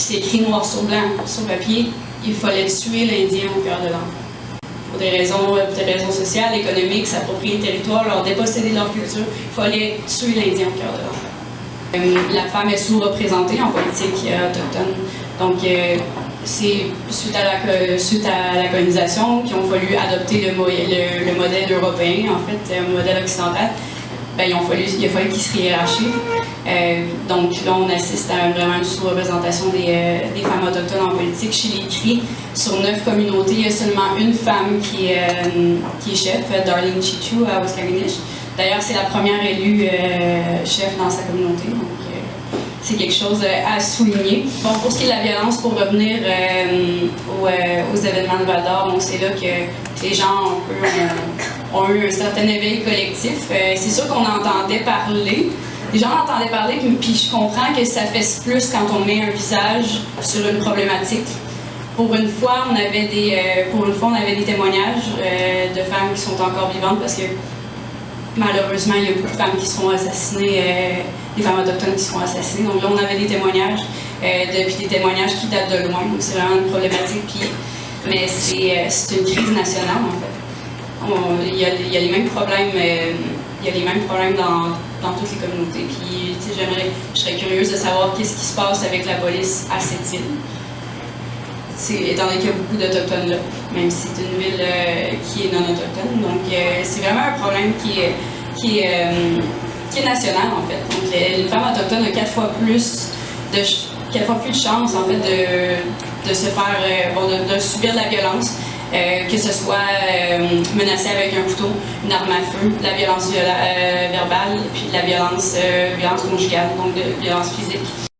puis c'est écrit noir sur blanc, sur papier, il fallait tuer l'Indien au cœur de l'enfant. Pour des raisons sociales, économiques, s'approprier le territoire, leur déposséder de leur culture, il fallait tuer l'Indien au cœur de l'enfant. La femme est sous-représentée en politique autochtone, donc c'est suite à la colonisation qu'ils ont fallu adopter le modèle européen, en fait, un modèle occidental. Ben, il a fallu qu'ils se hiérarchient. Donc là, on assiste à vraiment une sous-représentation des femmes autochtones en politique. Chez les Cris, sur 9 communautés, il y a seulement une femme qui est chef, Darlene Chichu à Waskaganish. D'ailleurs, c'est la première élue chef dans sa communauté. Donc, c'est quelque chose à souligner. Bon, pour ce qui est de la violence, pour revenir aux événements de Val-d'Or, c'est là que les gens ont eu un certain éveil collectif. C'est sûr qu'on entendait parler. Les gens entendaient parler, puis je comprends que ça fait plus quand on met un visage sur une problématique. Pour une fois, on avait des témoignages de femmes qui sont encore vivantes parce que malheureusement, il y a beaucoup de femmes qui sont assassinées, des femmes autochtones qui sont assassinées. Donc là, on avait des témoignages, puis des témoignages qui datent de loin. Donc c'est vraiment une problématique, mais c'est une crise nationale en fait. Il y a les mêmes problèmes. Il y a les mêmes problèmes dans toutes les communautés. Puis, je serais curieuse de savoir qu'est-ce qui se passe avec la police à cette île. Étant donné qu'il y a beaucoup d'Autochtones là, même si c'est une ville qui est non autochtone. Donc, c'est vraiment un problème qui est national, en fait. Donc, une femme autochtone a 4 fois plus de chances, en fait, de se faire, de subir de la violence. Que ce soit menacé avec un couteau, une arme à feu, de la violence verbale, puis de la violence conjugale, donc de violence physique.